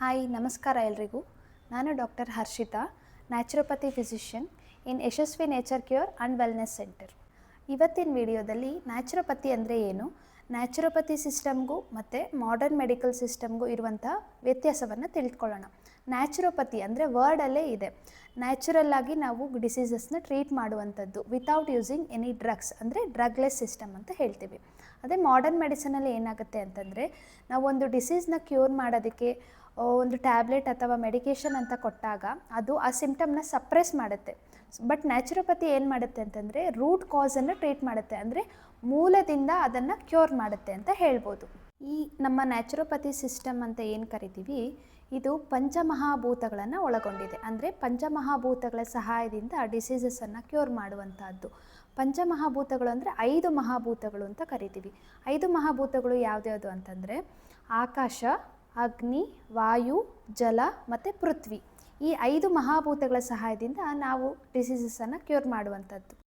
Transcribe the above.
Hi ನಮಸ್ಕಾರ ಎಲ್ರಿಗೂ. ನಾನು doctor Harshita, naturopathy physician in Yashasvi nature cure and wellness centre. ಇವತ್ತಿನ ವಿಡಿಯೋದಲ್ಲಿ ನ್ಯಾಚುರೋಪತಿ ಅಂದರೆ ಏನು, ನ್ಯಾಚುರೋಪತಿ ಸಿಸ್ಟಮ್ಗೂ ಮತ್ತು ಮಾಡರ್ನ್ ಮೆಡಿಕಲ್ ಸಿಸ್ಟಮ್ಗೂ ಇರುವಂಥ ವ್ಯತ್ಯಾಸವನ್ನು ತಿಳ್ಕೊಳ್ಳೋಣ. ನ್ಯಾಚುರೋಪತಿ ಅಂದರೆ ವರ್ಡಲ್ಲೇ ಇದೆ, ನ್ಯಾಚುರಲ್ಲಾಗಿ ನಾವು ಡಿಸೀಸಸ್ನ ಟ್ರೀಟ್ ಮಾಡುವಂಥದ್ದು ವಿತೌಟ್ ಯೂಸಿಂಗ್ ಎನಿ ಡ್ರಗ್ಸ್, ಅಂದರೆ ಡ್ರಗ್ಲೆಸ್ ಸಿಸ್ಟಮ್ ಅಂತ ಹೇಳ್ತೀವಿ. ಅದೇ ಮಾಡರ್ನ್ ಮೆಡಿಸಿನಲ್ಲಿ ಏನಾಗುತ್ತೆ ಅಂತಂದರೆ, ನಾವು ಒಂದು ಡಿಸೀಸ್ನ ಕ್ಯೂರ್ ಮಾಡೋದಕ್ಕೆ ಒಂದು ಟ್ಯಾಬ್ಲೆಟ್ ಅಥವಾ ಮೆಡಿಕೇಷನ್ ಅಂತ ಕೊಟ್ಟಾಗ ಅದು ಆ ಸಿಂಪ್ಟಮ್ನ ಸಪ್ರೆಸ್ ಮಾಡುತ್ತೆ. ಬಟ್ ನ್ಯಾಚುರೋಪತಿ ಏನು ಮಾಡುತ್ತೆ ಅಂತಂದರೆ ರೂಟ್ ಕಾಸನ್ನು ಟ್ರೀಟ್ ಮಾಡುತ್ತೆ, ಅಂದರೆ ಮೂಲದಿಂದ ಅದನ್ನು ಕ್ಯೂರ್ ಮಾಡುತ್ತೆ ಅಂತ ಹೇಳ್ಬೋದು. ಈ ನಮ್ಮ ನ್ಯಾಚುರೋಪತಿ ಸಿಸ್ಟಮ್ ಅಂತ ಏನು ಕರಿತೀವಿ, ಇದು ಪಂಚಮಹಾಭೂತಗಳನ್ನು ಒಳಗೊಂಡಿದೆ. ಅಂದರೆ ಪಂಚಮಹಾಭೂತಗಳ ಸಹಾಯದಿಂದ ಡಿಸೀಸಸನ್ನು ಕ್ಯೂರ್ ಮಾಡುವಂಥದ್ದು. ಪಂಚಮಹಾಭೂತಗಳು ಅಂದರೆ 5 ಮಹಾಭೂತಗಳು ಅಂತ ಕರಿತೀವಿ. 5 ಮಹಾಭೂತಗಳು ಯಾವ್ದ್ಯಾವುದು ಅಂತಂದರೆ ಆಕಾಶ, ಅಗ್ನಿ, ವಾಯು, ಜಲ ಮತ್ತು ಪೃಥ್ವಿ. ಈ 5 ಮಹಾಭೂತಗಳ ಸಹಾಯದಿಂದ ನಾವು ಡಿಸೀಸಸನ್ನು ಕ್ಯೂರ್ ಮಾಡುವಂಥದ್ದು.